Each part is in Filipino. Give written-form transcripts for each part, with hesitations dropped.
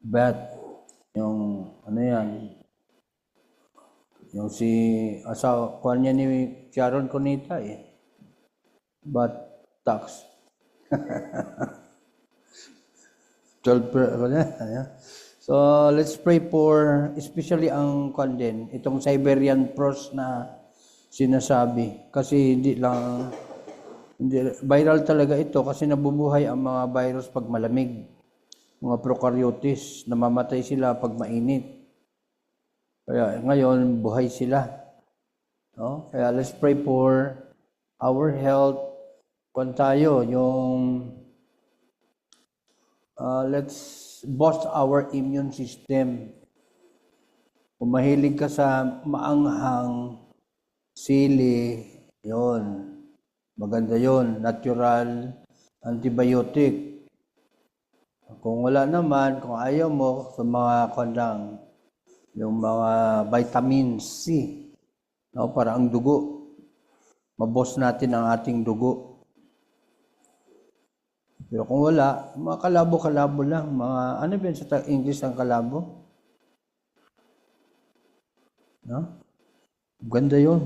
Beth, yung ano yan, yung si asawa, kuha niya ni Sharon Cunita eh. But tax. 12 ano yan. So, let's pray for, especially ang kuan itong Siberian frost na sinasabi. Kasi viral talaga ito kasi nabubuhay ang mga virus pag malamig. Mga prokaryotes, namamatay sila pag mainit. Kaya ngayon, buhay sila. No? Kaya let's pray for our health. Kung tayo, let's boost our immune system. Kung mahilig ka sa maanghang, sili, yon, maganda yon, natural antibiotic. Kung wala naman, kung ayaw mo, sa mga kandang, yung mga vitamin C, no, para ang dugo, mabos natin ang ating dugo. Pero kung wala, mga kalabo-kalabo lang, mga, ano ba yun sa English ang kalabo? No? Ganda yun.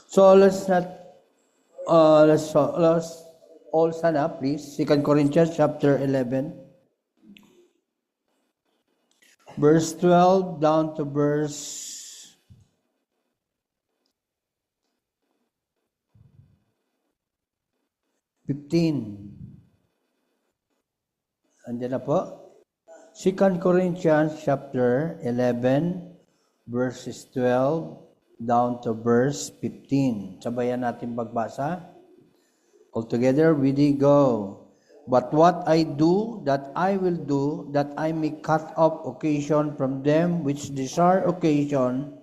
So, let's all stand up, please. 2 Corinthians chapter 11. Verse 12 down to verse 15. Andiyan na po. 2 Corinthians chapter 11, verses 12 down to verse 15. Sabayan natin magbasa. All together, we go. But what I do, that I will do, that I may cut off occasion from them which desire occasion,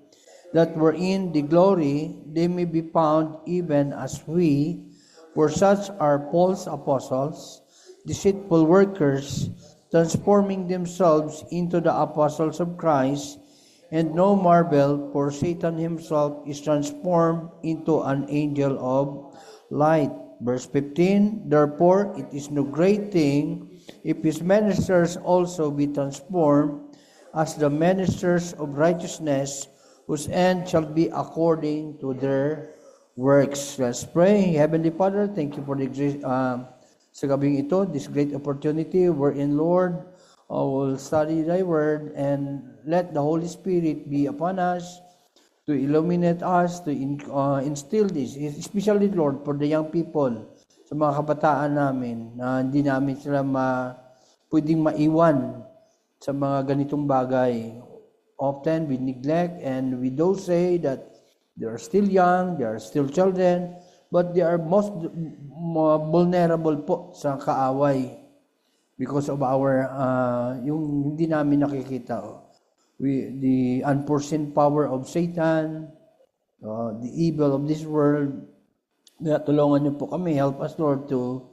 that wherein the glory they may be found even as we, for such are false apostles, deceitful workers, transforming themselves into the apostles of Christ, and no marvel, for Satan himself is transformed into an angel of light. Verse 15, therefore it is no great thing if his ministers also be transformed as the ministers of righteousness, whose end shall be according to their works. Let's pray. Heavenly Father, thank you for the sa gabing ito, this great opportunity wherein, Lord, will study thy word and let the Holy Spirit be upon us to illuminate us, to instill this, especially, Lord, for the young people, sa mga kabataan namin, na hindi namin sila pwedeng maiwan sa mga ganitong bagay. Often we neglect and we do say that they are still young, they are still children, but they are most vulnerable po sa kaaway because of our, yung hindi namin nakikita. The unforeseen power of Satan, the evil of this world. Tulungan niyo po kami. Help us, Lord, to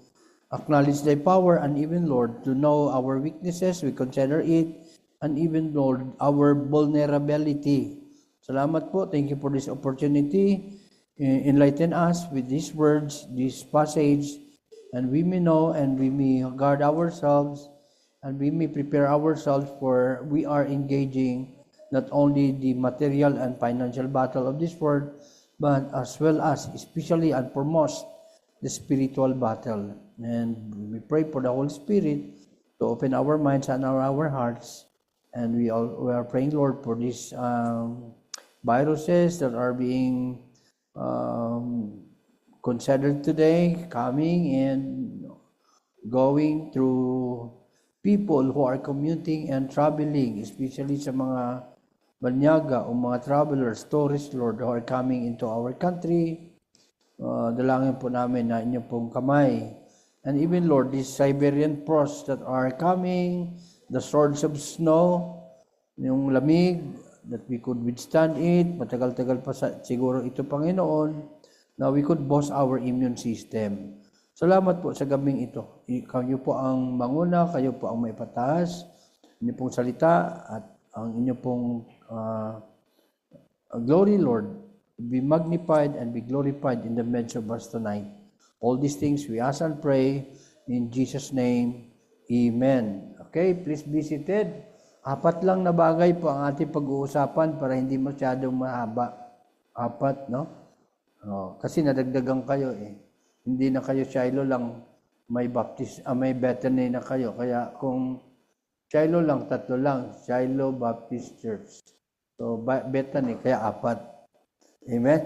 acknowledge thy power, and even, Lord, to know our weaknesses, we consider it, and even, Lord, our vulnerability. Salamat po. Thank you for this opportunity. Enlighten us with these words, this passage, and we may know and we may guard ourselves, and we may prepare ourselves for we are engaging not only the material and financial battle of this world, but as well as, especially and foremost, the spiritual battle. And we pray for the Holy Spirit to open our minds and our hearts. And we are praying, Lord, for these viruses that are being considered today, coming and going through people who are commuting and traveling, especially sa mga banyaga o mga travelers, tourists, Lord, who are coming into our country. Dalangin po namin na inyo pong kamay. And even, Lord, these Siberian frosts that are coming, the swords of snow, yung lamig, that we could withstand it, matagal-tagal pa siguro ito, Panginoon, na we could boost our immune system. Salamat po sa gabing ito. Kayo po ang manguna, kayo po ang maipataas, inyo pong salita at ang inyo pong glory, Lord, be magnified and be glorified in the midst of us tonight. All these things we ask and pray in Jesus' name. Amen. Okay, please be seated. 4 lang na bagay po ang ating pag-uusapan para hindi masyadong mahaba. 4, no? Kasi nadagdagan kayo eh. Hindi na kayo Shiloh lang, may may Bethany na kayo. Kaya kung Shiloh lang, 3 lang. Shiloh Baptist Church. So, Bethany, kaya 4. Amen?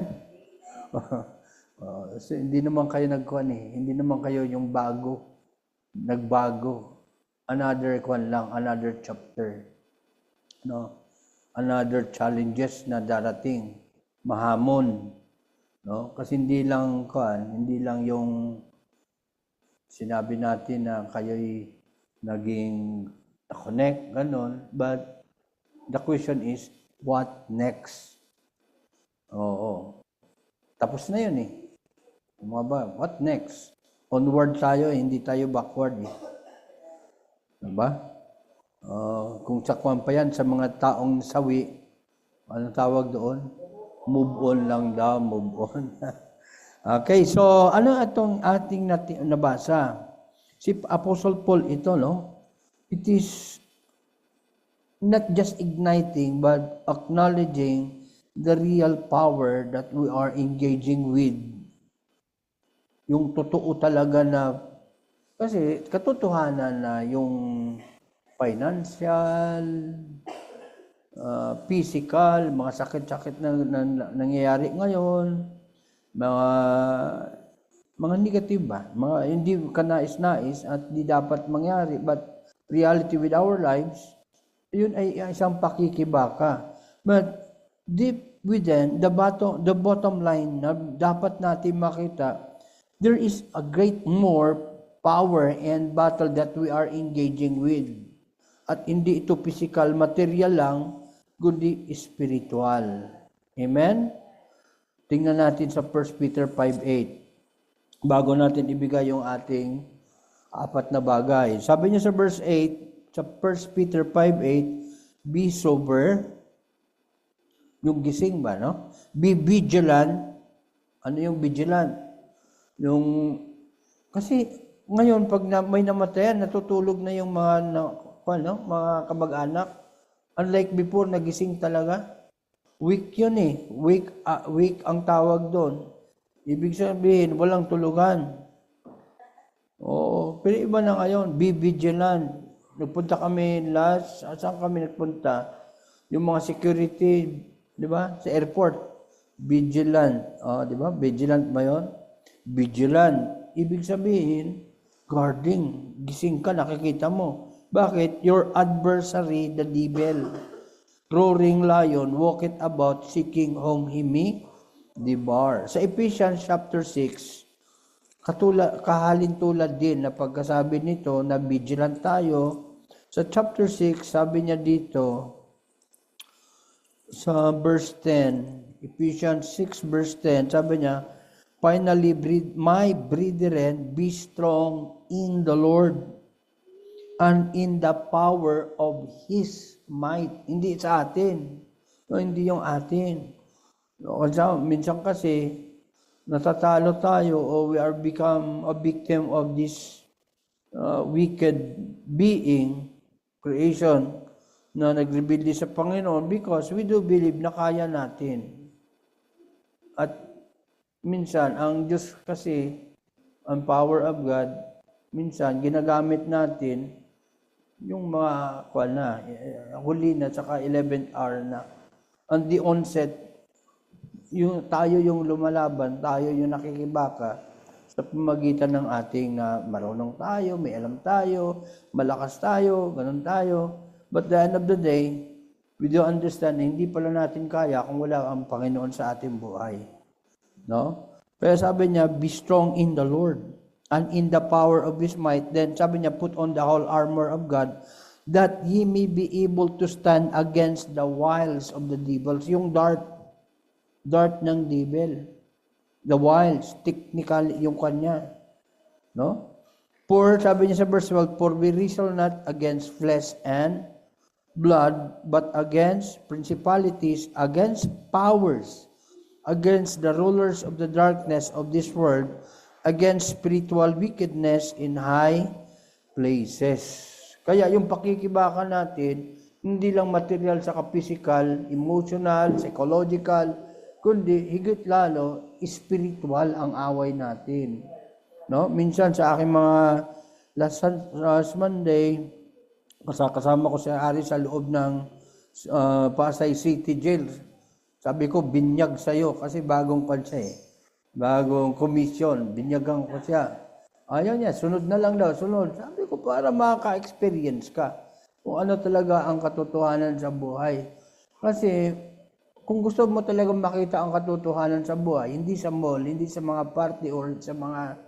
So, hindi naman kayo nagkuhan eh. Hindi naman kayo yung bago. Nagbago. Another another chapter. No? Another challenges na darating. Mahamon. No? Kasi hindi lang yung sinabi natin na kayo'y naging connect, ganon. But the question is, what next? Oo. Tapos na yun eh. What next? Onward tayo, hindi tayo backward eh. Diba? Kung sakwan pa yan sa mga taong sawi, ano tawag doon? Move on lang daw, move on. Okay, so ano itong ating nabasa? Si Apostle Paul ito, no? It is not just igniting, but acknowledging the real power that we are engaging with. Yung totoo talaga na, kasi katotohanan na yung financial, physical, mga sakit-sakit na nangyayari ngayon, mga negative ba? Mga hindi ka nais-nais at di dapat mangyari, but reality with our lives, yun ay isang pakikibaka. But deep within, the bottom line na dapat natin makita, there is a great more power and battle that we are engaging with. At hindi ito physical, material lang, kundi spiritual. Amen? Tingnan natin sa 1 Peter 5:8. Bago natin ibigay yung ating 4 na bagay. Sabi niya sa verse 8, sa 1 Peter 5:8, be sober. Yung gising ba, no? Be vigilant. Ano yung vigilant? Kasi ngayon pag may namatayan, natutulog na yung mga kamag-anak. Unlike before, nagising talaga. Weak yun eh. Weak ang tawag doon. Ibig sabihin, walang tulugan. Oo, pero iba na ngayon. Be vigilant. Nagpunta kami last, saan kami nagpunta? Yung mga security, di ba? Sa airport. Vigilant. Di ba? Vigilant ba yun? Vigilant. Ibig sabihin, guarding. Gising ka, nakikita mo. Bakit? Your adversary, the devil, roaring lion, walketh about, seeking whom he may devour. Sa Ephesians chapter 6, kahalintulad din na pagkasabi nito na vigilant tayo. Sa chapter 6, sabi niya dito, sa verse 10, Ephesians 6 verse 10, sabi niya, finally, my brethren, be strong in the Lord and in the power of His might. Hindi sa atin. No, hindi yung atin. Minsan kasi, natatalo tayo o we are become a victim of this wicked being, creation, na nagrebelde sa Panginoon because we do believe na kaya natin. At minsan, ang Diyos kasi, ang power of God, minsan, ginagamit natin yung mga huli na, saka 11th hour na. On the onset, tayo yung lumalaban, tayo yung nakikibaka sa pamagitan ng ating na marunong tayo, may alam tayo, malakas tayo, ganun tayo. But at the end of the day, we do understand na hindi pala natin kaya kung wala ang Panginoon sa ating buhay. No? Kaya sabi niya, be strong in the Lord and in the power of His might. Then sabi niya, put on the whole armor of God that ye may be able to stand against the wiles of the devils. Yung dart ng devil. The wiles, technical yung kanya. No? For, sabi niya sa verse 12, for we wrestle not against flesh and blood, but against principalities, against powers, against the rulers of the darkness of this world, against spiritual wickedness in high places. Kaya yung pakikibaka natin, hindi lang material sa physical, emotional, psychological, kundi higit lalo, spiritual ang away natin. No? Minsan sa aking mga last Monday, kasama ko si Ari sa loob ng Pasay City Jail. Sabi ko, binyag sa'yo kasi bagong siya eh. Bagong commission, binyagan ko siya. Ayaw niya, sunod na lang daw, sunod. Sabi ko, para maka-experience ka kung ano talaga ang katotohanan sa buhay. Kasi, kung gusto mo talaga makita ang katotohanan sa buhay, hindi sa mall, hindi sa mga party or sa mga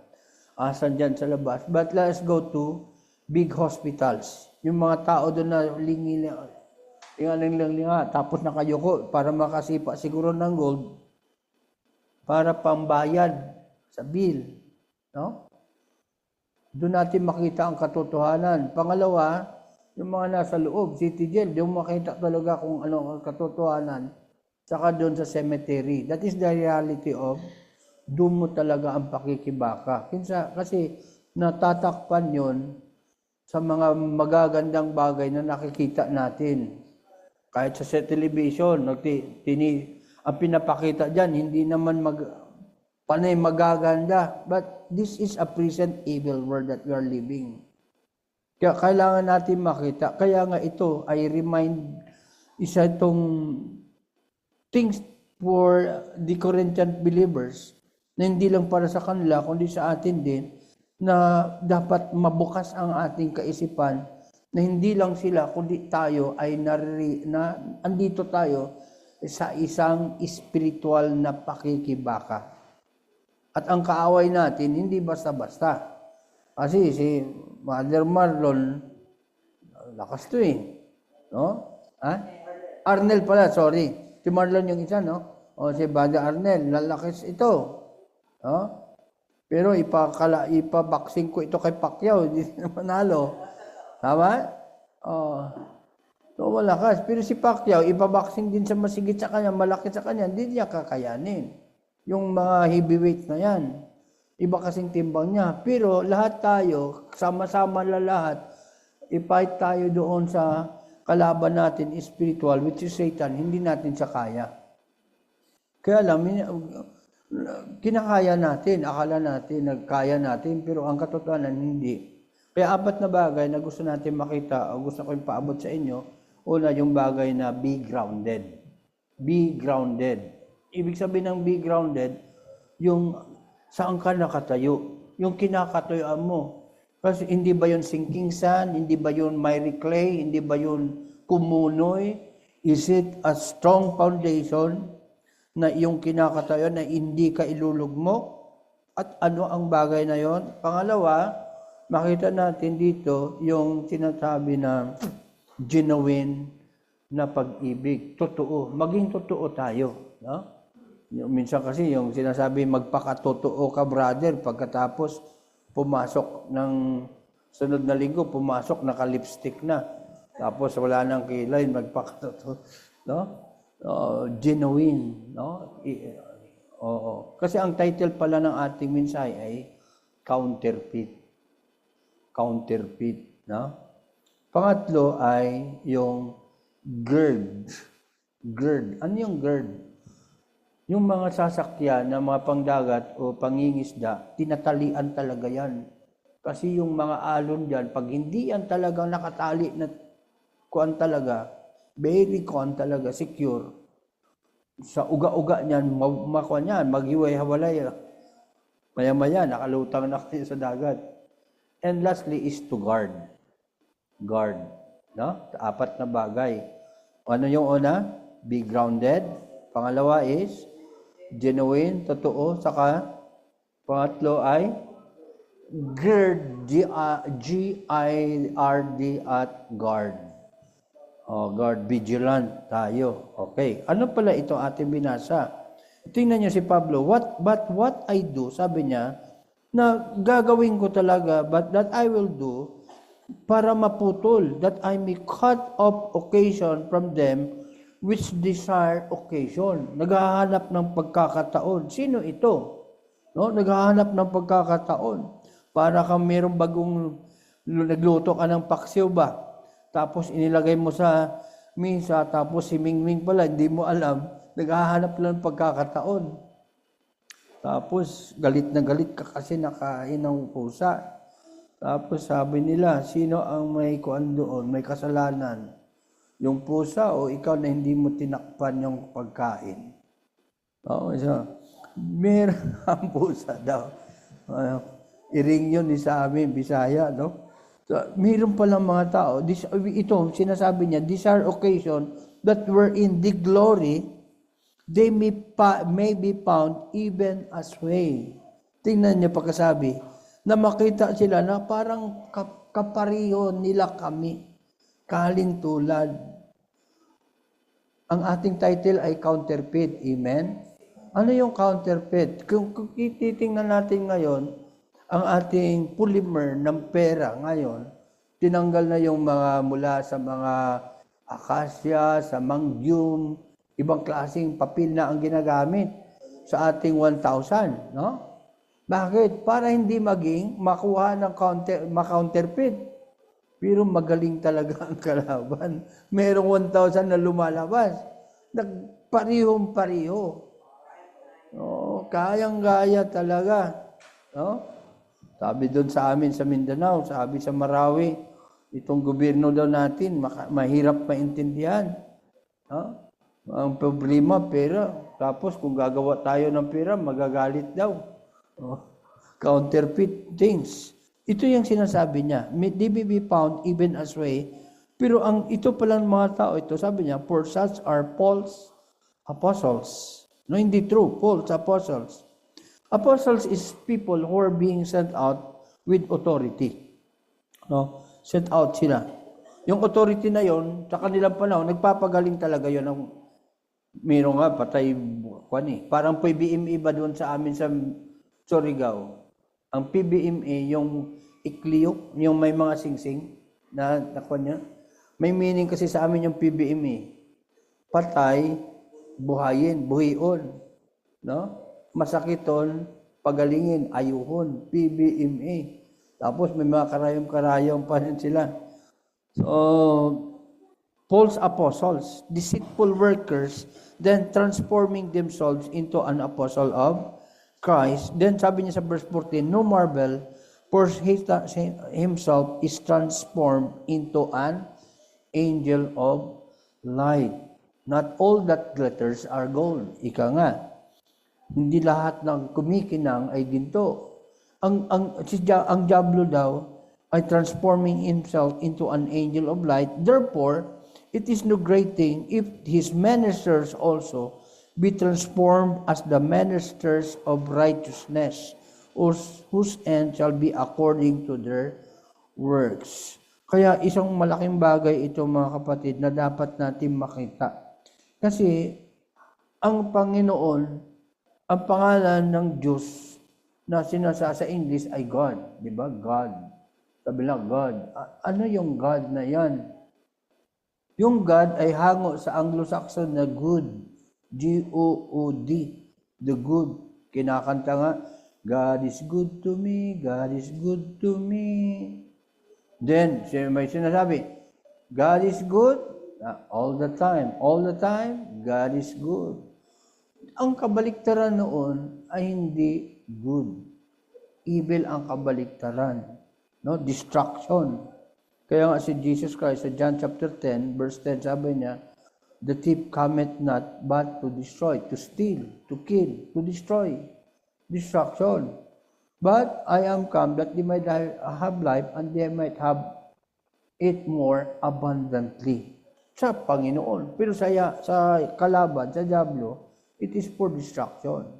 asan dyan sa labas, but let's go to big hospitals. Yung mga tao doon na linga, tapos nakayuko para makasipa siguro ng gold para pambayad sa bill. No? Doon natin makita ang katotohanan. Pangalawa, yung mga nasa loob, city jail, doon makita talaga kung ano ang katotohanan. Saka doon sa cemetery. That is the reality of doon mo talaga ang pakikibaka. Kasi natatakpan yon sa mga magagandang bagay na nakikita natin. Kahit sa television, ang pinapakita dyan, hindi naman panay magaganda. But this is a present evil world that we are living. Kaya kailangan natin makita. Kaya nga ito, I remind, isa itong things for the Corinthian believers, na hindi lang para sa kanila, kundi sa atin din, na dapat mabukas ang ating kaisipan, na hindi lang sila, kundi tayo ay andito tayo sa isang spiritual na pakikibaka. At ang kaaway natin, hindi basta-basta. Kasi si Mother Marlon, lakas to eh. No? Ha? Arnel pala, sorry. Si Marlon yung isa, no? O si Brother Arnel, lalakas ito. No? Pero ipaboxing ko ito kay Pacquiao, hindi na manalo. Tama? So malakas. Pero si Pacquiao, ipaboxing din sa masigit sa kanya, malaki sa kanya, hindi niya kakayanin. Yung mga heavyweight na yan. Iba kasing timbang niya. Pero lahat tayo, sama-sama na lahat, i-fight tayo doon sa kalaban natin, spiritual, which is Satan, hindi natin siya kaya. Kaya lang, kinakaya natin, akala natin, nagkaya natin, pero ang katotohanan, hindi. Kaya apat na bagay na gusto natin makita, o gusto ko yung paabot sa inyo, una, yung bagay na be grounded. Be grounded. Ibig sabihin ng be grounded, yung saan ka nakatayo, yung kinakatayuan mo. Kasi hindi ba yun sinking sand, hindi ba yun miry clay, hindi ba yun kumunoy? Is it a strong foundation na yung kinakatayuan na hindi ka ilulugmok? At ano ang bagay na yon? Pangalawa, makita natin dito yung sinasabi na genuine na pag-ibig. Totoo. Maging totoo tayo. No? Minsan kasi yung sinasabi magpakatotoo ka, brother, pagkatapos pumasok ng sunod na linggo, pumasok naka-lipstick na. Tapos wala nang kilay, magpakatotoo. No? Genuine. No? Oo. Kasi ang title pala ng ating mensahe ay counterfeit. Counterfeit. No? Pangatlo ay yung gird. Gird. Ano yung gird? Yung mga sasakyan na mga pangdagat o pangingisda, tinatalian talaga yan. Kasi yung mga alon dyan, pag hindi yan talagang nakatali na kuan talaga, very kuan talaga, secure, sa uga-uga niyan, makuan yan, maghiway-hawalay. Maya-maya, nakalutang na kayo sa dagat. And lastly is to guard. Guard. No? Apat na bagay. Ano yung una? Be grounded. Pangalawa is genuine, totoo. Saka pangatlo ay gird, G-I-R-D at guard. Guard, vigilant tayo. Okay. Ano pala ito ating binasa? Tingnan niyo si Pablo. But what I do, sabi niya, na gagawin ko talaga, but that I will do, para maputol, that I may cut off occasion from them which desire occasion. Naghahanap ng pagkakataon. Sino ito? No? Naghahanap ng pagkakataon. Para kang mayroong bagong Nagluto ka ng paksiw ba? Tapos inilagay mo sa misa, tapos si Mingming pala, hindi mo alam, naghahanap lang ng pagkakataon. Tapos galit na galit ka kasi nakain ng pusa. Tapos sabi nila, sino ang may kuan doon, may kasalanan? Yung pusa o ikaw na hindi mo tinakpan yung pagkain? Oo, so, meron ang pusa daw. Iring yun sa amin, Bisaya, no? So, meron palang mga tao, ito, sinasabi niya, these are occasion that were in the glory, they may be found even as way. Tingnan niyo pagkasabi, na makita sila na parang kapariho nila kami, kalintulad. Ang ating title ay counterfeit. Amen? Ano yung counterfeit? Kung titingnan natin ngayon, ang ating polymer ng pera ngayon, tinanggal na yung mga mula sa mga akasya, sa mangyum, ibang klaseng papel na ang ginagamit sa ating 1,000, no? Bakit? Para hindi maging makuha ng counterfeit. Pero magaling talaga ang kalaban. Merong 1,000 na lumalabas. Nagparihong-pariho. No, kayang-gaya talaga. No? Sabi doon sa amin sa Mindanao, sabi sa Marawi, itong gobyerno daw natin, mahirap maintindihan. No? Ang problema, pera. Tapos kung gagawa tayo ng pera, magagalit daw. Counterfeit things. Ito yung sinasabi niya. They may be found even as way. Pero ito palang mga tao, ito sabi niya, for such are false apostles. No, hindi true. False apostles. Apostles is people who are being sent out with authority. No? Sent out sila. Yung authority na yon, sa kanilang panahon, nagpapagaling talaga yon. Meron nga, patay, parang PBMA ba doon sa amin sa Surigao? Ang PBMA, yung ikliyok, yung may mga singsing, na niya. May meaning kasi sa amin yung PBMA. Patay, buhayin, buhion. No? Masakiton, pagalingin, ayuhon, PBMA. Tapos may mga karayom-karayom pa rin sila. So, false apostles, deceitful workers, then transforming themselves into an apostle of Christ. Then sabi niya sa verse 14, no marvel, for himself is transformed into an angel of light. Not all that glitters are gold. Ika nga, hindi lahat ng kumikinang ay ginto. Ang diablo daw ay transforming himself into an angel of light. Therefore, it is no great thing if his ministers also be transformed as the ministers of righteousness, whose end shall be according to their works. Kaya isang malaking bagay ito mga kapatid na dapat natin makita. Kasi ang Panginoon, ang pangalan ng Diyos na sinasa sa English ay God. Di ba? God. Sabi lang, God. Ano yung God na yan? Yung God ay hango sa Anglo-Saxon na good. G-O-O-D. The good. Kinakanta nga, God is good to me, God is good to me. Then, may sinasabi, God is good all the time. All the time, God is good. Ang kabaliktaran noon ay hindi good. Evil ang kabaliktaran. No? Destruction. Kaya nga si Jesus Christ sa John chapter 10, verse 10, sabi niya, the thief cometh not but to destroy, to steal, to kill, to destroy. Destruction. But I am come that they might have life and they might have it more abundantly. Sa Panginoon. Pero sa kalaban, sa diablo, it is for destruction.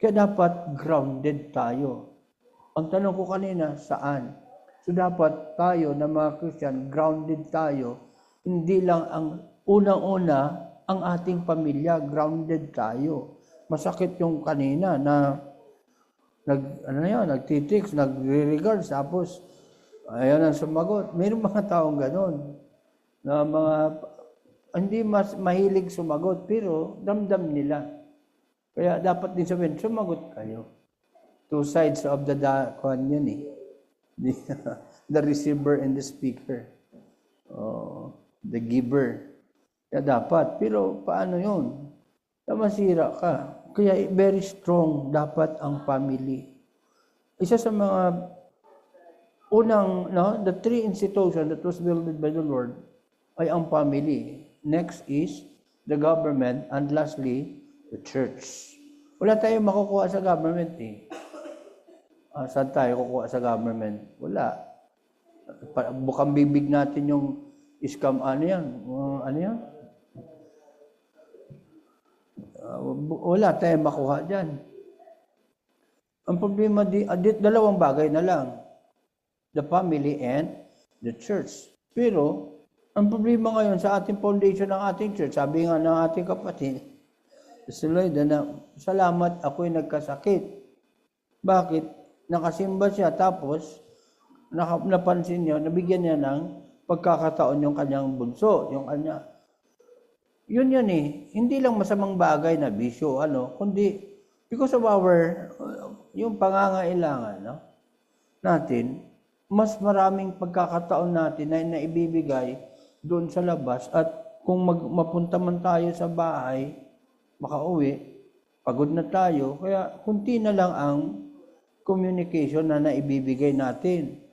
Kaya dapat grounded tayo. Ang tanong ko kanina, saan? So dapat tayo na mga Christian, grounded tayo. Hindi lang ang unang-una, ang ating pamilya, grounded tayo. Masakit yung kanina na nagtitext, nagre-regards, tapos ayan ang sumagot. Mayroong mga taong ganon na hindi mas mahilig sumagot, pero damdam nila. Kaya dapat din sabihin, sumagot kayo. Two sides of the coin yun eh. the receiver and the speaker. The giver. Kaya dapat. Pero paano yun? Masira ka. Kaya very strong dapat ang family. Isa sa mga unang, the three institutions that was built by the Lord ay ang family. Next is the government, and lastly, the church. Wala tayong makukuha sa government eh. Saan tayo kukuha sa government? Wala. Bukang bibig natin yung scam, ano yan? Wala tayong makuha dyan. Ang problema, dalawang bagay na lang. The family and the church. Pero, ang problema ngayon sa ating foundation ng ating church, sabi nga ng ating kapatid, salamat ako'y nagkasakit. Bakit? Nakasimba siya, tapos napansin niya, nabigyan niya ng pagkakataon yung kanyang bunso, yung kanya. Yun eh. Hindi lang masamang bagay na bisyo, kundi because of yung pangangailangan natin, mas maraming pagkakataon natin na naibibigay doon sa labas, at kung mapunta man tayo sa bahay, makauwi, pagod na tayo, kaya kunti na lang ang communication na naibibigay natin.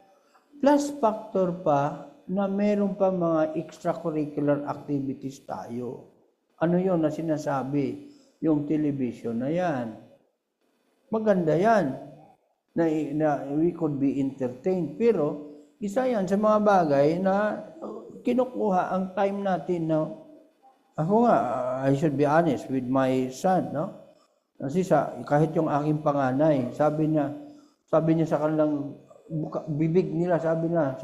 Plus factor pa na meron pa mga extracurricular activities tayo. Ano yun na sinasabi? Yung television na yan. Maganda yan. Na we could be entertained. Pero isa yan sa mga bagay na kinukuha ang time natin. Ako nga, I should be honest with my son. Kasi kahit yung aking panganay, sabi niya sa kanilang bibig nila, sabi niya,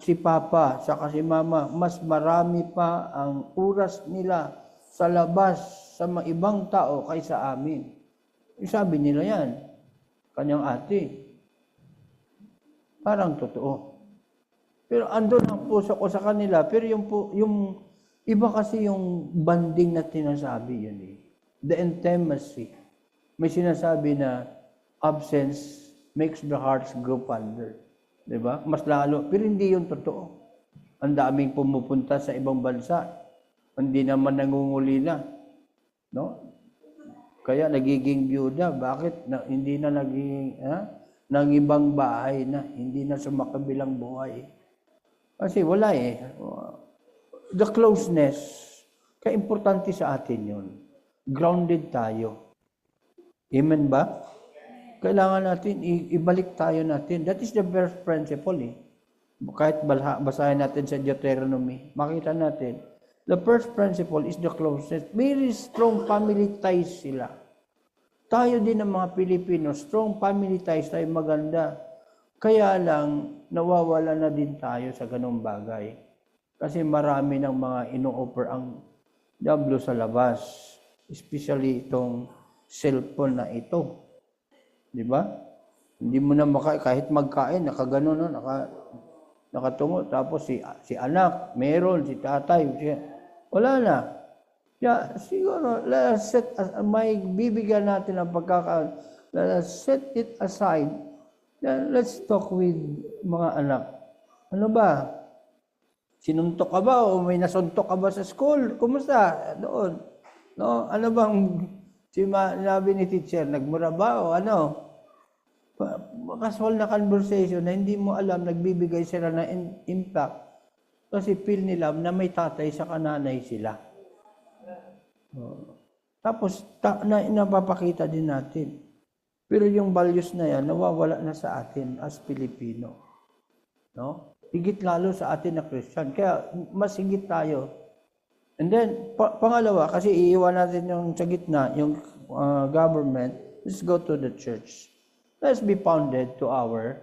si Papa saka si Mama, mas marami pa ang oras nila sa labas sa mga ibang tao kaysa amin. Sabi nila yan, kanyang ate. Parang totoo. Pero andun ang puso ko sa kanila, pero yung iba kasi yung banding na tinasabi yun eh. The intimacy. May sinasabi na absence makes the hearts grow fonder. Diba? Mas lalo. Pero hindi yun totoo. Ang daming pumupunta sa ibang bansa. Hindi naman nangungulila. No? Kaya nagiging byuda. Bakit? Hindi na naging ng ibang bahay na. Hindi na sa makabilang buhay. Kasi wala eh. The closeness. Kaya importante sa atin yun. Grounded tayo. Amen ba? Kailangan natin, ibalik tayo natin. That is the first principle eh. Kahit basahin natin sa Deuteronomy, makita natin, the first principle is the closeness. Very strong family ties sila. Tayo din ng mga Pilipino, strong family ties tayo maganda. Kaya lang, nawawala na din tayo sa ganung bagay. Kasi marami ng mga ino-offer ang diablo sa labas. Especially itong cellphone na ito. Di ba? Hindi mo na kahit magkain, nakagano, nakatungo. Tapos si anak, meron, si tatay, wala na. Kaya siguro, may bibigyan natin ang pagkakaon. Let's set it aside. Let's talk with mga anak. Ano ba? Sinuntok ka ba o may nasuntok ka ba sa school? Kumusta? Doon. No? Ano bang sinabi ni teacher? Nagmura ba o ano? Casual na conversation na hindi mo alam, nagbibigay sila ng impact. Kasi feel nila na may tatay sa kananay sila. Tapos, napapakita din natin. Pero yung values na yan, nawawala na sa atin as Pilipino. No? Higit lalo sa atin na Christian. Kaya, mas higit tayo. And then, pangalawa, kasi iiwan natin yung sa gitna, yung government, let's go to the church. Let's be founded to our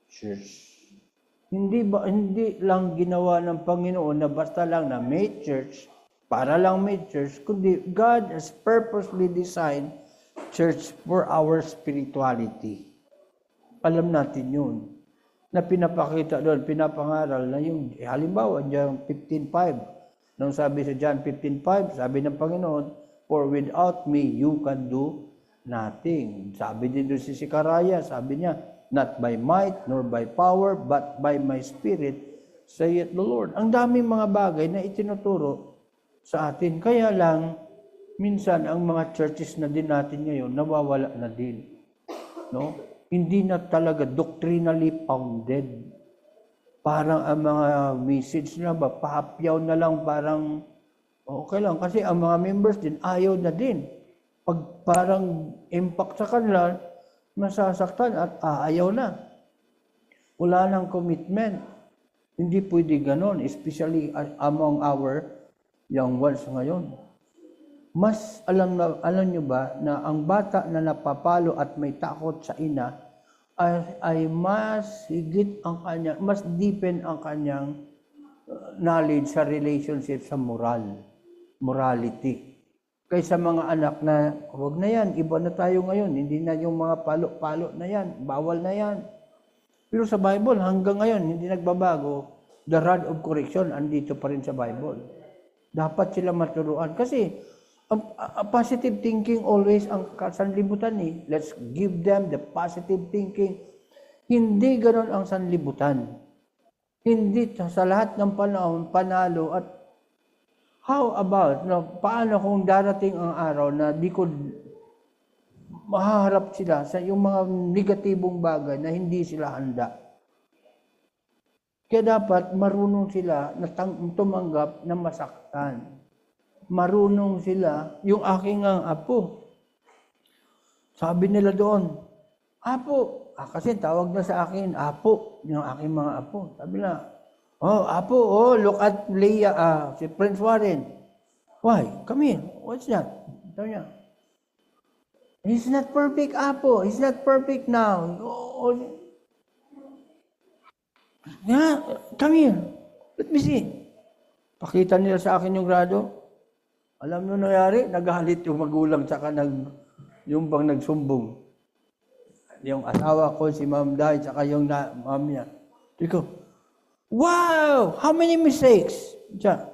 church. Hindi lang ginawa ng Panginoon na basta lang na may church, para lang may church, kundi God has purposely designed church for our spirituality. Alam natin yun. Na pinapakita doon, pinapangaral na yung, halimbawa, John 15:5. Nung sabi sa John 15:5, sabi ng Panginoon, for without me, you can do nothing. Sabi din doon si Sicaraya, sabi niya, not by might nor by power, but by my Spirit, saith the Lord. Ang daming mga bagay na itinuturo sa atin. Kaya lang, minsan ang mga churches na din natin ngayon, nawawala na din. No? Hindi na talaga doctrinally founded. Parang ang mga message na ba, pahapyaw na lang, parang okay lang. Kasi ang mga members din, ayaw na din. Pag parang impact sa kanila, masasaktan at ayaw na. Wala nang commitment. Hindi pwede ganon, especially among our young ones ngayon. Mas alam nyo ba na ang bata na napapalo at may takot sa ina ay mas higit ang kanyang, mas deepen ang kanyang knowledge sa relationship sa morality. Kaysa mga anak na, huwag na yan, iba na tayo ngayon, hindi na yung mga palo-palo na yan, bawal na yan. Pero sa Bible, hanggang ngayon, hindi nagbabago, the rod of correction, andito pa rin sa Bible. Dapat sila maturuan. Kasi, positive thinking always ang sanlibutan eh. Let's give them the positive thinking. Hindi ganon ang sanlibutan. Hindi sa lahat ng panahon, panalo at how about, paano kung darating ang araw na di ko mahaharap sila sa yung mga negatibong bagay na hindi sila handa. Kaya dapat marunong sila na tumanggap na masaktan. Marunong sila, yung aking apo. Sabi nila doon, apo, kasi tawag na sa akin, apo, yung aking mga apo. Sabi na, apo, look at Leah, si Prince Warren. Why? Come here. What's that? Sabi niya, he's not perfect, apo. He's not perfect now. Yeah, come here. Let me see. Pakita nila sa akin yung grado. Alam nyo nangyari, nagalit yung magulang tsaka yung bang nagsumbong. Yung asawa ko, si Ma'am Day, tsaka yung ma'am niya. Sabi ko, wow! How many mistakes? Siya,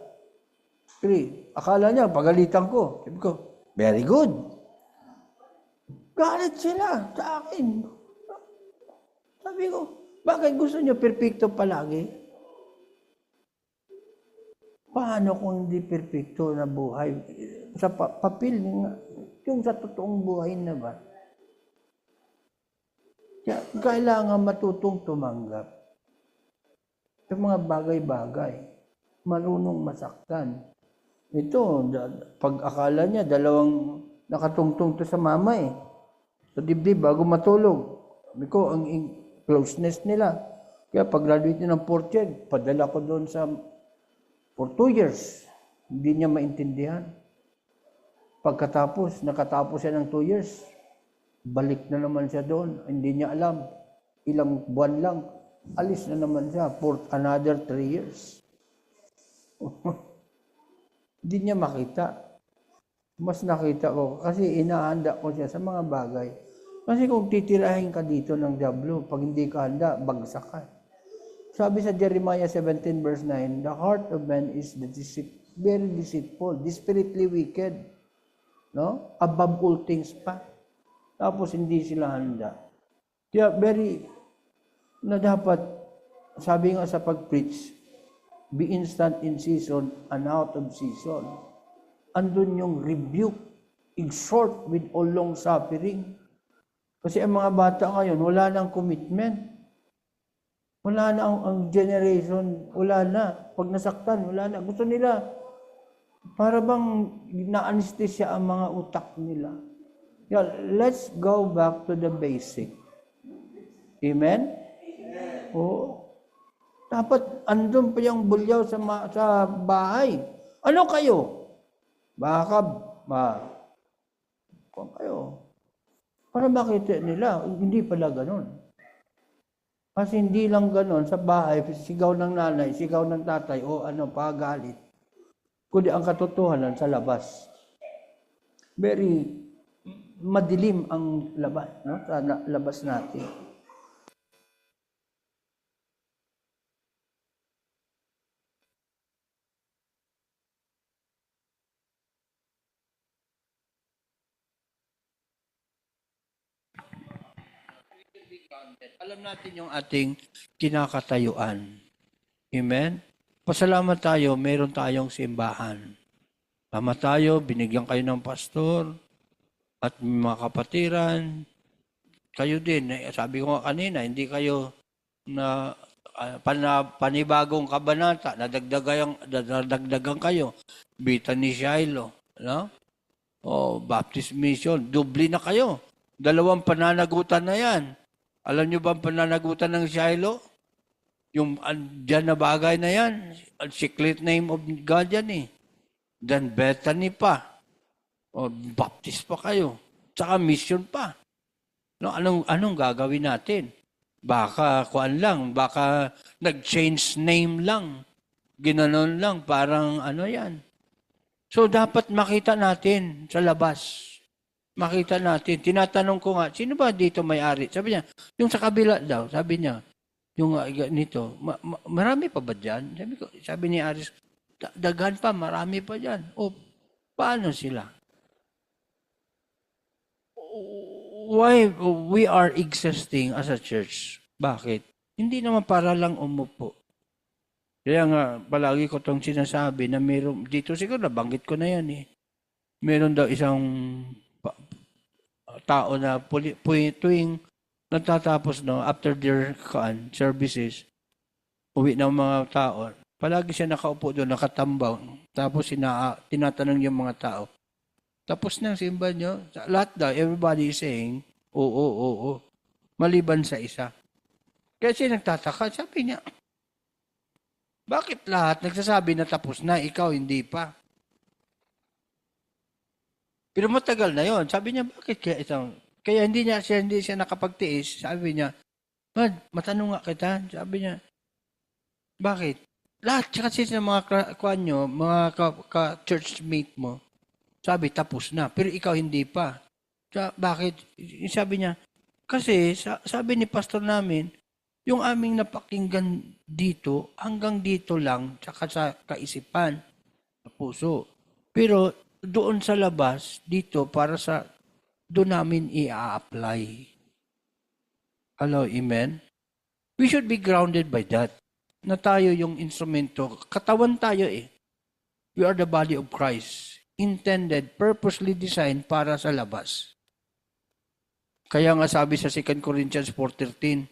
3. Akala niya, pagalitan ko. Sabi ko, very good. Galit sila sa akin. Sabi ko, bakit gusto niyo perfecto palagi? Paano kung hindi perfecto na buhay? Sa papel, yung sa totoong buhay na ba? Kaya kailangan matutong tumanggap sa mga bagay-bagay. Marunong masaktan. Ito, pag akala niya, dalawang nakatungtong to sa mama eh. Sa dibdib, bago matulog. Sabi ko, ang closeness nila. Kaya pag graduate niya ng 4th year, padala ko doon for 2 years. Hindi niya maintindihan. Pagkatapos, nakatapos siya ng 2 years, balik na naman siya doon. Hindi niya alam. Ilang buwan lang, alis na naman siya for another 3 years. Hindi niya makita. Mas nakita ko kasi inahanda ko siya sa mga bagay. Kasi kung titirahin ka dito ng diablo, pag hindi ka handa, bagsak ka. Sabi sa Jeremiah 17 verse 9, the heart of man is very deceitful, desperately wicked. No? Above all things pa. Tapos hindi sila handa. Kaya na dapat, sabi nga sa pag-preach, be instant in season and out of season. Andun yung rebuke, exhort with all long suffering. Kasi ang mga bata ngayon, wala nang commitment. Wala na ang generation, wala na. Pag nasaktan, wala na. Gusto nila, para bang na-anesthesia ang mga utak nila. Yeah, let's go back to the basic. Amen? Oo. Dapat andun pa yung bulyaw sa bahay. Ano kayo? Baka kung kayo. Para makita nila, hindi pala ganon. Kasi hindi lang ganon sa bahay, sigaw ng nanay, sigaw ng tatay, o pagalit. Kundi ang katotohanan sa labas. Very madilim ang labas, no? Sa labas natin. be grounded. Alam natin yung ating kinakatayuan. Amen? Pasalamat tayo, meron tayong simbahan. Tama tayo, binigyan kayo ng pastor at mga kapatiran. Kayo din, sabi ko nga kanina, hindi kayo na panibagong kabanata, nadagdagan kayo. Bita ni Shiloh, no? O Baptist Mission, dubli na kayo. 2 pananagutan na yan. Alam nyo ba ang pananagutan ng Shiloh? Yung dyan na bagay na yan, secret name of God yan eh. Then Bethany pa. O Baptist pa kayo. Tsaka mission pa. No, anong gagawin natin? Baka baka nag-change name lang. Ginanon lang, parang ano yan. So, dapat makita natin sa labas. Makita natin. Tinatanong ko nga, sino ba dito may-ari? Sabi niya, yung sa kabila daw, sabi niya, yung nito, marami pa ba dyan? Sabi ni Aris, daghan pa, marami pa dyan. O, paano sila? Why we are existing as a church? Bakit? Hindi naman para lang umupo. Kaya nga, palagi ko itong sinasabi na meron, dito siguro nabanggit ko na yan eh. Meron daw isang tao na tuwing natatapos after their services, uwi ng mga tao, palagi siya nakaupo doon, nakatambaw. Tapos tinatanong yung mga tao, tapos na ang simba nyo? Lahat daw, everybody is saying, oo. Maliban sa isa. Kaya siya nagtataka, sabi niya, bakit lahat nagsasabi na tapos na, ikaw hindi pa? Pero matagal na yon. Sabi niya, bakit kaya hindi siya nakapagtiis. Sabi niya, matanong nga kita. Sabi niya, bakit? Lahat kasi sa mga ka-churchmate mo, sabi, tapos na. Pero ikaw hindi pa. Bakit? Sabi niya, kasi sabi ni pastor namin, yung aming napakinggan dito, hanggang dito lang, tsaka sa kaisipan, sa puso. Pero doon sa labas, dito, doon namin i-apply. Hello, amen? We should be grounded by that. Na tayo yung instrumento. Katawan tayo eh. We are the body of Christ. Intended, purposely designed para sa labas. Kaya nga sabi sa 2 Corinthians 4:13,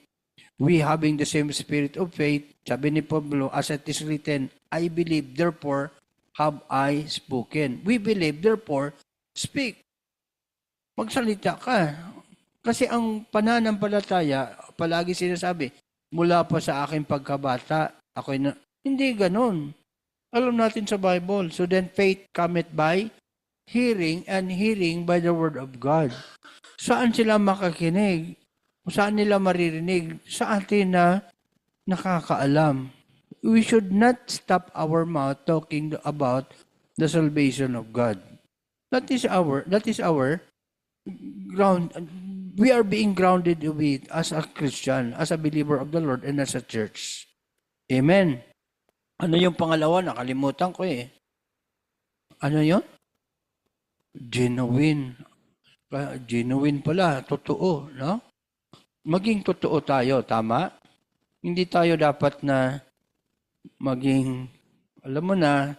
we having the same spirit of faith, sabi ni Pablo, as it is written, I believe, therefore have I spoken. We believe, therefore speak. Magsalita ka. Kasi ang pananampalataya, palagi sinasabi, mula pa sa aking pagkabata, hindi ganon. Alam natin sa Bible. So then faith cometh by hearing, and hearing by the word of God. Saan sila makakinig? Saan nila maririnig? Sa atin na nakakaalam. We should not stop our mouth talking about the salvation of God. That is our ground. We are being grounded with as a Christian, as a believer of the Lord, and as a church. Amen. Ano yung pangalawa? Nakalimutan ko eh. Ano yun? Genuine. Genuine pala. Totoo, no? Maging totoo tayo, tama? Hindi tayo dapat na maging, alam mo na,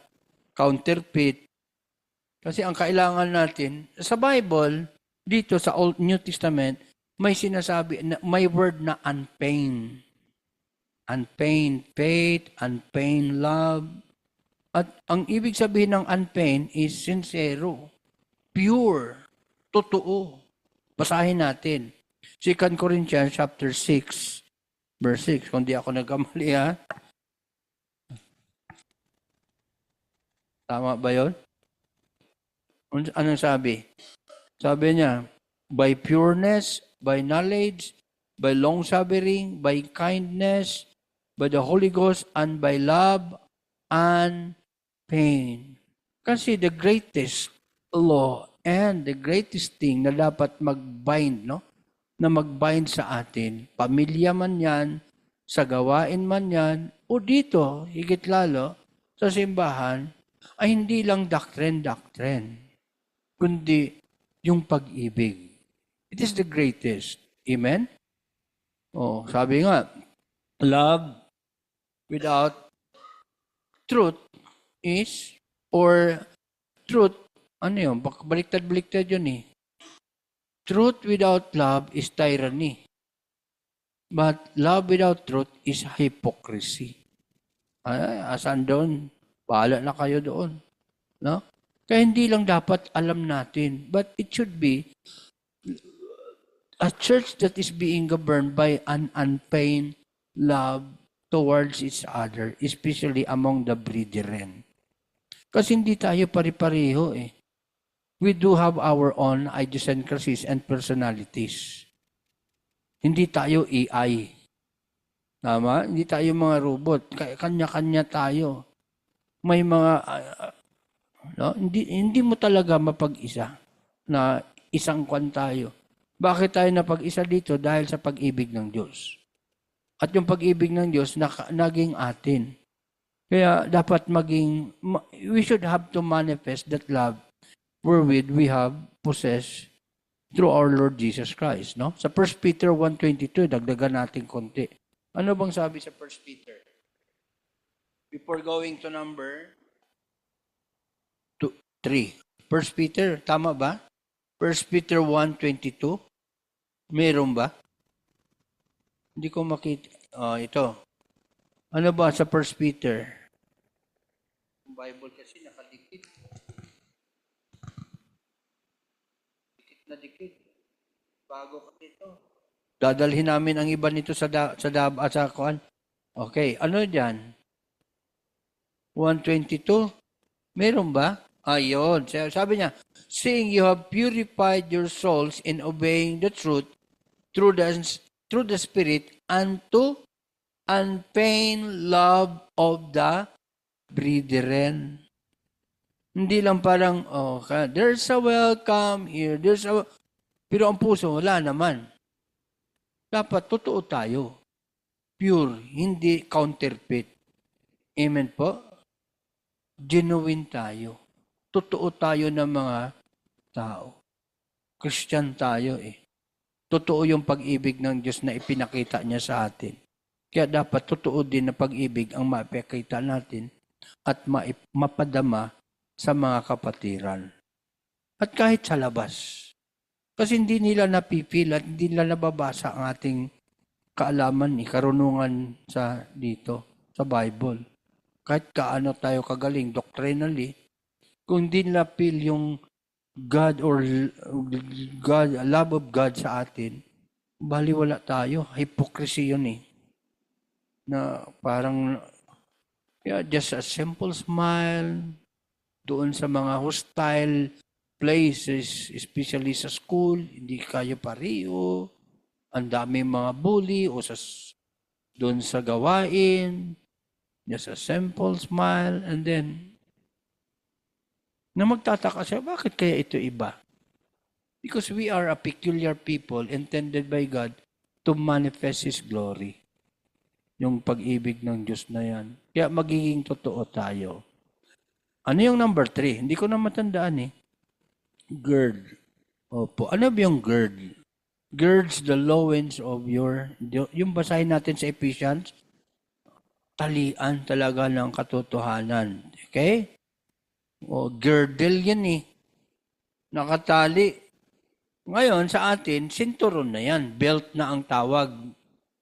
counterfeit. Kasi ang kailangan natin, sa Bible, dito sa Old New Testament, may sinasabi, may word na unpain. Unpain faith, unpain love. At ang ibig sabihin ng unpain is sincero, pure, totoo. Basahin natin. 2 Corinthians chapter 6, verse 6. Kung di ako nagkamali ha. Tama ba yun? Anong sabi? Sabi niya, by pureness, by knowledge, by long-suffering, by kindness, by the Holy Ghost, and by love and pain. Kasi the greatest law and the greatest thing na dapat mag-bind, no? Na mag-bind sa atin, pamilya man yan, sa gawain man yan, o dito, higit lalo, sa simbahan, ay hindi lang doctrine, kundi yung pag-ibig. It is the greatest. Amen? Oh, sabi nga, love without truth is, or truth, ano yun, baliktad-baliktad yun eh. Truth without love is tyranny. But love without truth is hypocrisy. Ay, asan doon? Bahala na kayo doon. No? Kaya hindi lang dapat alam natin, but it should be a church that is being governed by an unfeigned love towards each other, especially among the brethren. Kasi hindi tayo pari-pareho eh. We do have our own idiosyncrasies and personalities. Hindi tayo AI. Tama? Hindi tayo mga robot. Kanya-kanya tayo. May mga, no? Hindi mo talaga mapag-isa na isang kwan tayo. Bakit tayo napag-isa dito? Dahil sa pag-ibig ng Diyos. At yung pag-ibig ng Diyos naging atin. Kaya dapat we should have to manifest that love wherewith we have possessed through our Lord Jesus Christ. No? Sa 1 Peter 1:22, dagdagan natin konti. Ano bang sabi sa 1 Peter? Before going to number 3. 1 Peter, tama ba? 1 Peter 1:22. Meron ba? Hindi ko makita. Ito. Ano ba sa 1 Peter? Yung Bible kasi nakadikit. Dikit na dikit. Bago ka nito. Dadalhin namin ang iba nito sa kuan. Okay, ano diyan? 1:22. Meron ba? Ayun. Sabi niya, seeing you have purified your souls in obeying the truth through the Spirit unto unfeigned love of the brethren. Hindi lang parang, there's a welcome here, pero ang puso, wala naman. Dapat totoo tayo. Pure, hindi counterfeit. Amen po? Genuine tayo. Totoo tayo ng mga tao. Christian tayo eh. Totoo yung pag-ibig ng Diyos na ipinakita niya sa atin. Kaya dapat totoo din na pag-ibig ang mapakita natin at mapadama sa mga kapatiran. At kahit sa labas. Kasi hindi nila napipil at hindi nila nababasa ang ating kaalaman, karunungan dito, sa Bible. Kahit kaano tayo kagaling, doctrinally, kung hindi nila feel yung God or God, love of God sa atin, baliwala tayo. Hypocrisy yun eh. Na parang, just a simple smile doon sa mga hostile places, especially sa school, hindi kayo pareho, ang dami mga bully o doon sa gawain, just a simple smile, and then na magtataka siya, bakit kaya ito iba? Because we are a peculiar people intended by God to manifest His glory. Yung pag-ibig ng Diyos na yan. Kaya magiging totoo tayo. Ano yung number 3? Hindi ko na matandaan eh. Gird. Opo. Ano ba yung gird? Girds the loins of yung basahin natin sa Ephesians, talian talaga ng katotohanan. Okay? Girdle yan eh. Nakatali. Ngayon, sa atin, sinturon na yan. Belt na ang tawag.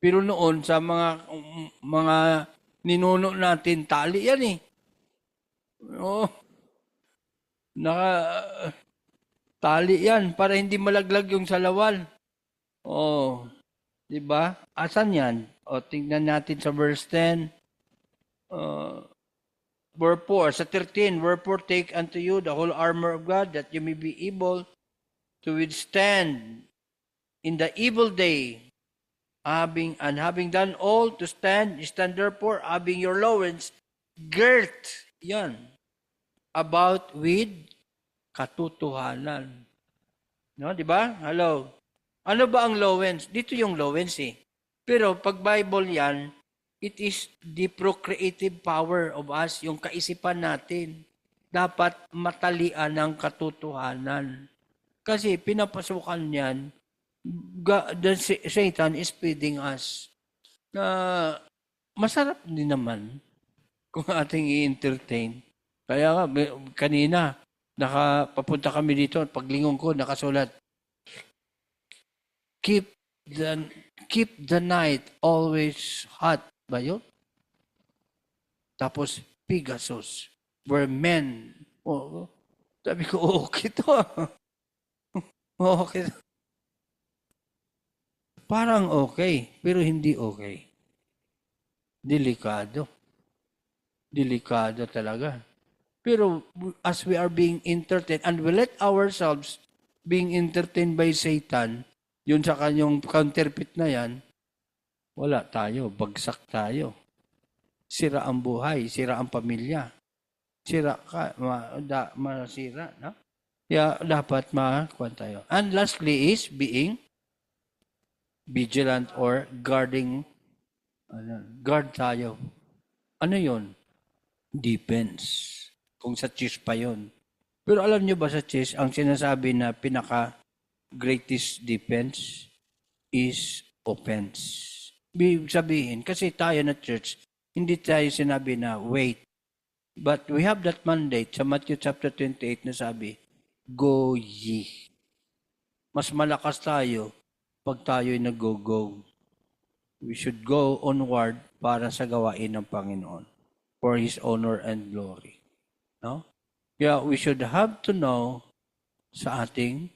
Pero noon, sa mga ninuno natin, tali yan eh. Tali yan para hindi malaglag yung salawan. Di ba? Asan yan? Tingnan natin sa verse 10. Wherefore, sa 13, wherefore take unto you the whole armor of God, that you may be able to withstand in the evil day, having done all to stand therefore, having your loins girt, yan, about with katotohanan. No, di ba? Hello. Ano ba ang loins? Dito yung loins eh. Pero pag Bible yan, it is the procreative power of us, yung kaisipan natin. Dapat matalian ng katotohanan. Kasi pinapasukan yan Satan is feeding us na masarap din naman kung ating i-entertain. Kaya nga, kanina, papunta kami dito, paglingon ko, nakasulat, keep the night always hot. Ba yun? Tapos, Pegasus, where men, sabi ko, okay to. Okay. Parang okay, pero hindi okay. Delikado. Delikado talaga. Pero as we are being entertained, and we let ourselves being entertained by Satan, yun sa kanyang counterfeit na yan, wala tayo, bagsak tayo. Sira ang buhay, sira ang pamilya. Sira ka, masira, no? Kaya dapat makakuha tayo. And lastly is being vigilant or guarding, guard tayo. Ano yun? Defense. Kung sa chess pa yun. Pero alam nyo ba sa chess, ang sinasabi na pinaka-greatest defense is offense. Ibig sabihin, kasi tayo na church, hindi tayo sinabi na wait. But we have that mandate sa Matthew chapter 28 na sabi, go ye. Mas malakas tayo pag tayo'y nag-go-go. We should go onward para sa gawain ng Panginoon for His honor and glory. No? Kaya we should have to know sa ating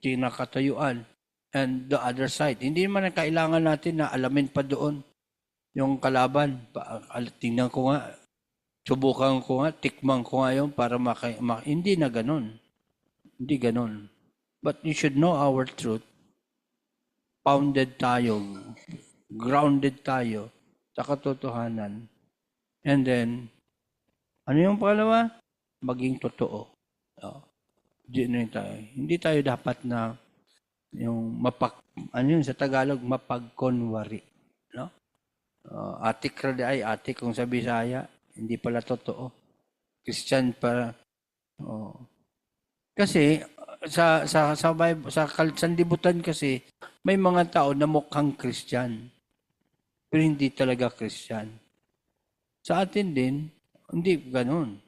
kinakatayuan and the other side. Hindi naman kailangan natin na alamin pa doon yung kalaban. Tingnan ko nga, subukan ko nga, tikman ko nga yun para hindi na ganun. Hindi ganun. But you should know our truth. Founded tayo, grounded tayo sa katotohanan. And then, ano yung pangalawa? Maging totoo. Hindi tayo dapat na yung ano yun sa Tagalog, mapagkunwari. No? Atik ay atik kung sa Bisaya, hindi pala totoo. Christian para. Kasi sa Bible, sa sanlibutan kasi may mga tao na mukhang Christian pero hindi talaga Christian. Sa atin din, hindi ganun.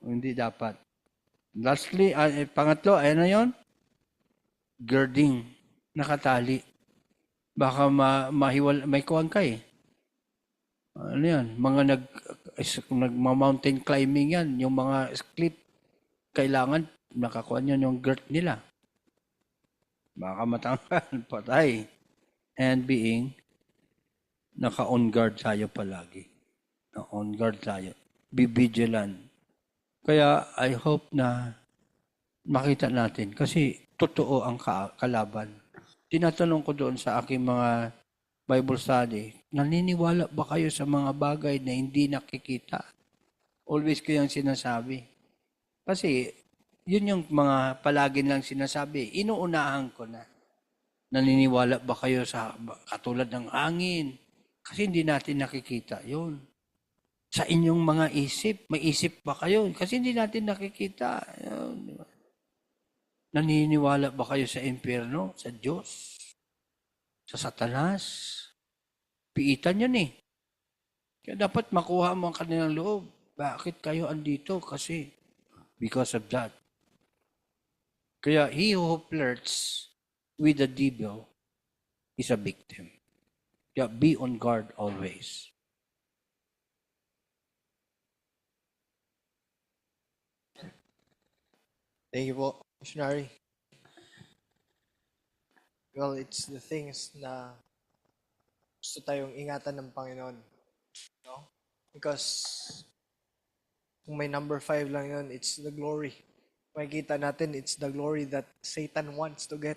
Hindi dapat. Lastly, pangatlo, ano yon? Girding. Nakatali. Baka may kuwang ka eh. Ano yan? Mga nag-mountain climbing yan. Yung mga cliff, kailangan nakakuha nyo yung girt nila. Baka matanggal, patay. And being naka-on guard tayo palagi. On guard tayo. Be vigilant. Kaya I hope na makita natin kasi totoo ang kalaban. Tinatanong ko doon sa aking mga Bible study, naniniwala ba kayo sa mga bagay na hindi nakikita? Always ko yung sinasabi. Kasi yun yung mga palagi lang sinasabi. Inuunahan ko na. Naniniwala ba kayo sa katulad ng hangin? Kasi hindi natin nakikita yun. Sa inyong mga isip, may isip ba kayo? Kasi hindi natin nakikita. Yun, di ba? Naniniwala ba kayo sa impyerno, sa Diyos, sa Satanas? Piitan yun eh. Kaya dapat makuha mo ang kanilang loob. Bakit kayo andito? Kasi because of that. Kaya he who flirts with the devil is a victim. Kaya be on guard always. Thank you po, missionary. Well, it's the things na gusto tayong ingatan ng Panginoon. No? Because kung may number 5 lang yun, it's the glory. Makikita natin, it's the glory that Satan wants to get.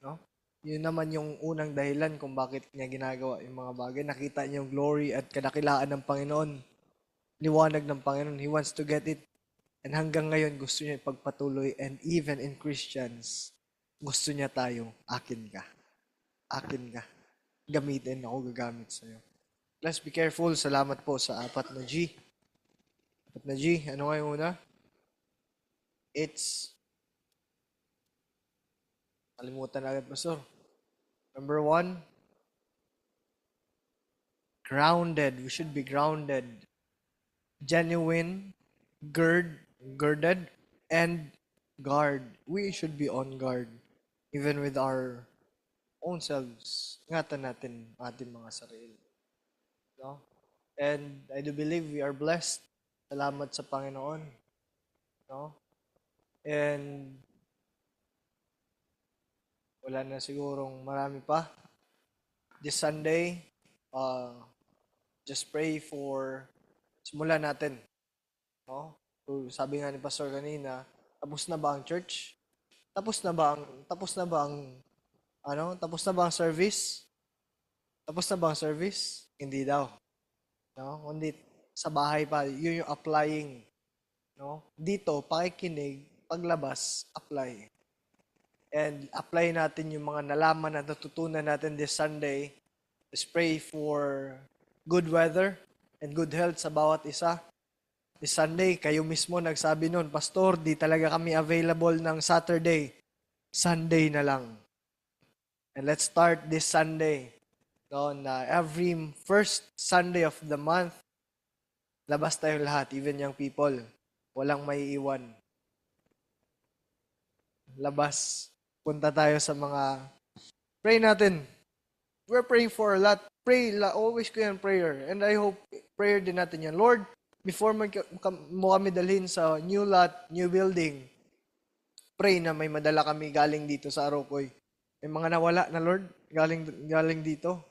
No? Yun naman yung unang dahilan kung bakit niya ginagawa yung mga bagay. Nakita niya yung glory at kadakilaan ng Panginoon. Liwanag ng Panginoon. He wants to get it. And hanggang ngayon, gusto niya ipagpatuloy. And even in Christians, gusto niya tayong, akin ka. Akin ka. Gamitin, ako gagamit sa'yo. Let's be careful. Salamat po sa 4 na G. 4 na G, ano nga yung una? It's Kalimutan na agad, Pastor. Number 1, grounded. We should be grounded. Genuine, girded, and guard. We should be on guard. Even with our own selves. Ingatan natin ating mga sarili. No? And I do believe we are blessed. Salamat sa Panginoon. No? And wala na sigurong marami pa. This Sunday, just pray for simulan natin. No? So, sabi nga ni Pastor kanina, tapos na ba ang church? Tapos na ba ang service? Tapos na ba ang service? Hindi daw. No? Kundi sa bahay pa, yun yung applying. No? Dito, pakikinig, paglabas, apply. And apply natin yung mga nalaman na natutunan natin this Sunday. Let's pray for good weather and good health sa bawat isa. This Sunday, kayo mismo nagsabi nun, Pastor, di talaga kami available ng Saturday. Sunday na lang. And let's start this Sunday. No, na every first Sunday of the month, labas tayo lahat, even young people. Walang maiiwan. Labas. Punta tayo sa mga, pray natin. We're praying for a lot. Pray, always ko yan prayer. And I hope, prayer din natin yan. Lord, before mo kami dalhin sa new lot, new building, pray na may madala kami galing dito sa Arokoy. May mga nawala na, Lord, galing dito.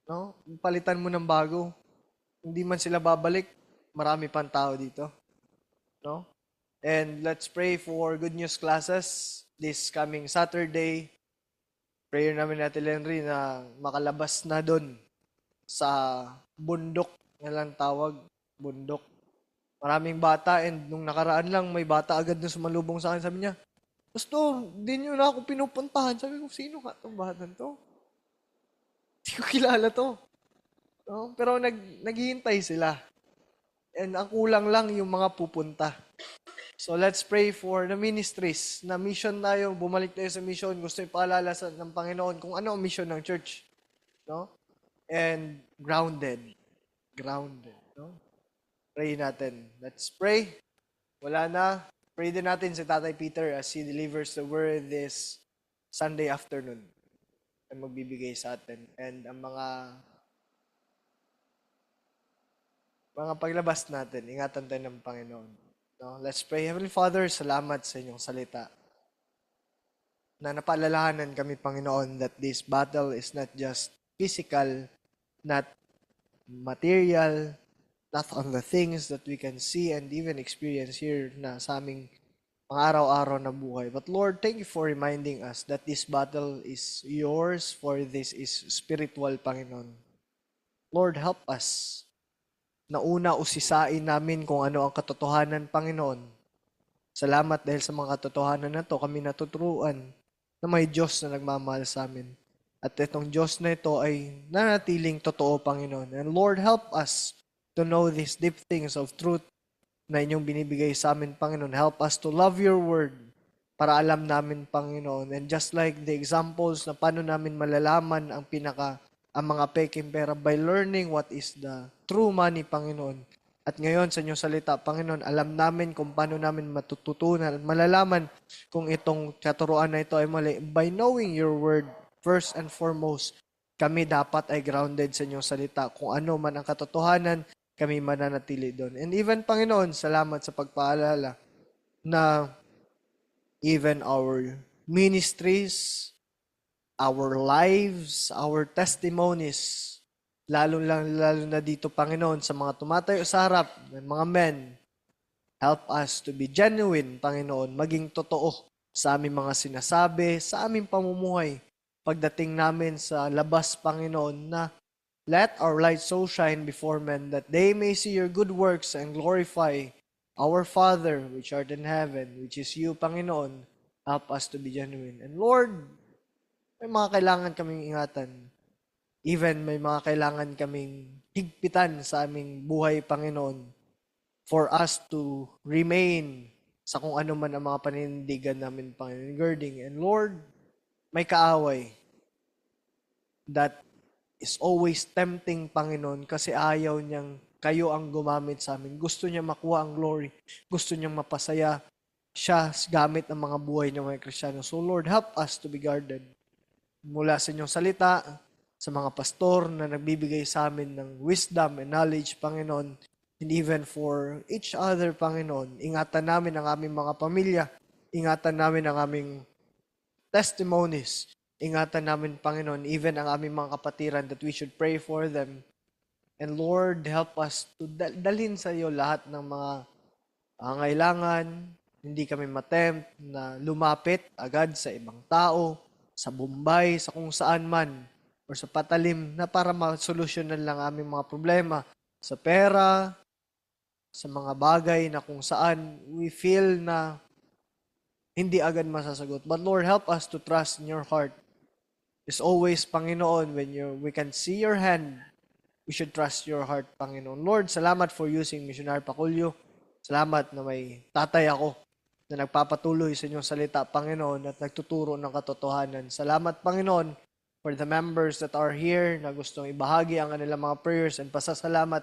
No? Palitan mo ng bago. Hindi man sila babalik, marami pang tao dito. No? And let's pray for good news classes this coming Saturday. Prayer namin natin, Henry, na makalabas na doon sa bundok. Nalang tawag, bundok. Maraming bata, and nung nakaraan lang, may bata agad na sumalubong sa akin. Sabi niya, Pastor, di nyo na ako pinupuntahan. Sabi ko, sino ka itong batan to? Hindi ko kilala to. No? Pero naghihintay sila. And ang kulang lang yung mga pupunta. So let's pray for the ministries. Na mission tayo, bumalik tayo sa mission. Gusto ipaalala ng Panginoon kung ano ang mission ng church. No? And grounded. Grounded. No? Pray natin. Let's pray. Wala na. Pray din natin si Tatay Peter as he delivers the word this Sunday afternoon. Ay magbibigay sa atin. And ang mga paglabas natin, ingatan tayo ng Panginoon. No? Let's pray. Heavenly Father, salamat sa inyong salita. Na napaalalahanan kami, Panginoon, that this battle is not just physical, not material, not on the things that we can see and even experience here na sa aming mga araw-araw na buhay. But Lord, thank you for reminding us that this battle is yours, for this is spiritual, Panginoon. Lord, help us na una usisain namin kung ano ang katotohanan, Panginoon. Salamat dahil sa mga katotohanan na to, kami natuturuan na may Diyos na nagmamahal sa amin. At itong Diyos na ito ay nanatiling totoo, Panginoon. And Lord, help us to know these deep things of truth na inyong binibigay sa amin, Panginoon. Help us to love your word para alam namin, Panginoon. And just like the examples na paano namin malalaman ang mga peking pera by learning what is the true money, Panginoon. At ngayon sa inyong salita, Panginoon, alam namin kung paano namin matututunan at malalaman kung itong katuruan na ito ay mali. By knowing your word, first and foremost, kami dapat ay grounded sa inyong salita. Kung ano man ang katotohanan, kami mananatili doon. And even, Panginoon, salamat sa pagpaalala na even our ministries, our lives, our testimonies, lalo na dito, Panginoon, sa mga tumatayo sa harap ng mga men, help us to be genuine, Panginoon, maging totoo sa aming mga sinasabi, sa aming pamumuhay. Pagdating namin sa labas, Panginoon, na let our light so shine before men that they may see your good works and glorify our Father which art in heaven, which is you, Panginoon. Help us to be genuine. And Lord, may mga kailangan kaming ingatan. Even may mga kailangan kaming higpitan sa aming buhay, Panginoon, for us to remain sa kung ano man ang mga panindigan namin, Panginoon, girding. And Lord, may kaaway that is always tempting, Panginoon, kasi ayaw niyang kayo ang gumamit sa amin. Gusto niya makuha ang glory. Gusto niyang mapasaya siya gamit ang mga buhay ng mga Kristiyano. So Lord, help us to be guarded mula sa inyong salita, sa mga pastor na nagbibigay sa amin ng wisdom and knowledge, Panginoon, and even for each other, Panginoon. Ingatan namin ang aming mga pamilya. Ingatan namin ang aming testimonies. Ingatan namin, Panginoon, even ang aming mga kapatiran that we should pray for them. And Lord, help us to dalhin sa iyo lahat ng mga angailangan. Hindi kami matempt na lumapit agad sa ibang tao, sa Bombay, sa kung saan man, or sa patalim na para masolusyonan lang aming mga problema sa pera, sa mga bagay na kung saan we feel na hindi agad masasagot. But Lord, help us to trust in your heart. It's always, Panginoon, when we can see your hand, we should trust your heart, Panginoon. Lord, salamat for using Missionary Paculio. Salamat na may tatay ako na nagpapatuloy sa inyong salita, Panginoon, at nagtuturo ng katotohanan. Salamat, Panginoon, for the members that are here na gustong ibahagi ang kanilang mga prayers, and pasasalamat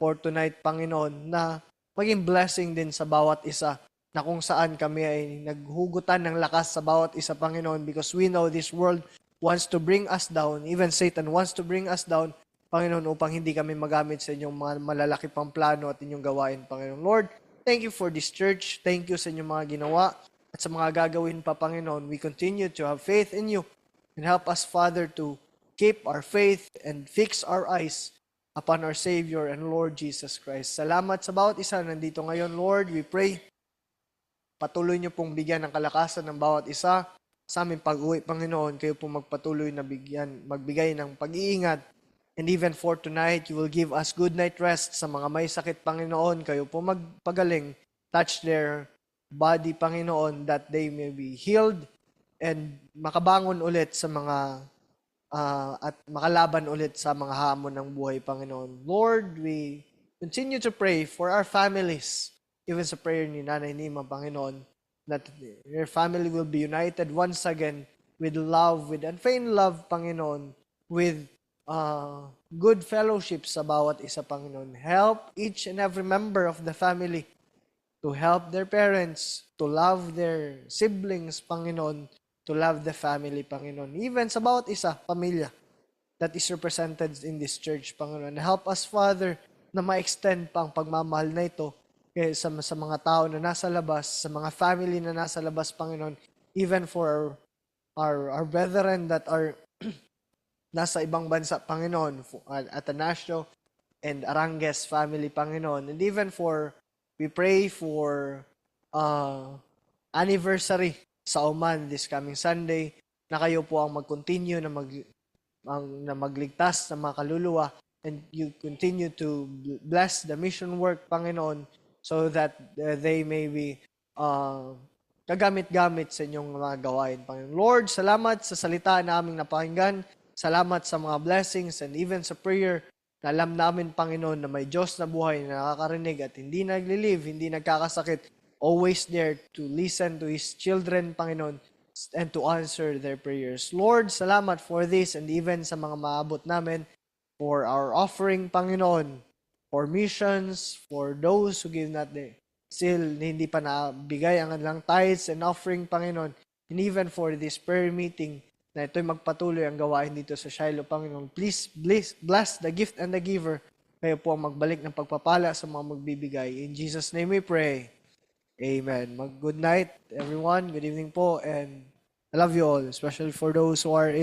for tonight, Panginoon, na maging blessing din sa bawat isa, na kung saan kami ay naghugutan ng lakas sa bawat isa, Panginoon, because we know this world wants to bring us down. Even Satan wants to bring us down, Panginoon, upang hindi kami magamit sa inyong mga malalaki pang plano at inyong gawain, Panginoon. Lord, thank you for this church. Thank you sa inyong mga ginawa at sa mga gagawin pa, Panginoon. We continue to have faith in you, and help us, Father, to keep our faith and fix our eyes upon our Savior and Lord Jesus Christ. Salamat sa bawat isa nandito ngayon, Lord. We pray, patuloy niyo pong bigyan ng kalakasan ng bawat isa sa aming pag-uwi, Panginoon. Kayo pong magpatuloy na magbigay ng pag-iingat. And even for tonight, you will give us good night rest sa mga may sakit, Panginoon. Kayo po magpagaling, touch their body, Panginoon, that they may be healed and makabangon ulit sa mga at makalaban ulit sa mga hamon ng buhay, Panginoon. Lord, we continue to pray for our families, even sa prayer ni Nanay Nima, Panginoon, that your family will be united once again with love, with unfeigned love, Panginoon, with good fellowship sa bawat isa, Panginoon. Help each and every member of the family to help their parents, to love their siblings, Panginoon, to love the family, Panginoon. Even sa bawat isa, pamilya that is represented in this church, Panginoon. Help us, Father, na ma-extend pa ang pagmamahal na ito sa mga tao na nasa labas, sa mga family na nasa labas, Panginoon, even for our brethren that are nasa ibang bansa, Panginoon, Atanasio and Arangues family, Panginoon. And even we pray for anniversary sa Oman this coming Sunday, na kayo po ang mag-continue na magligtas ng mga kaluluwa, and you continue to bless the mission work, Panginoon, so that they may be kagamit-gamit sa inyong mga gawain, Panginoon. Lord, salamat sa salita na aming napakinggan. Salamat sa mga blessings and even sa prayer na alam namin, Panginoon, na may Diyos na buhay na nakakarinig at hindi naglilive, hindi nagkakasakit, always there to listen to His children, Panginoon, and to answer their prayers. Lord, salamat for this and even sa mga maabot namin, for our offering, Panginoon, for missions, for those who give not still hindi pa nabigay ang kanilang tithes and offering, Panginoon, and even for this prayer meeting, na ito'y magpatuloy ang gawain dito sa Shiloh, Panginoon. Please bless the gift and the giver. Kayo po ang magbalik ng pagpapala sa mga magbibigay. In Jesus' name we pray. Amen. Good night, everyone. Good evening po. And I love you all, especially for those who are in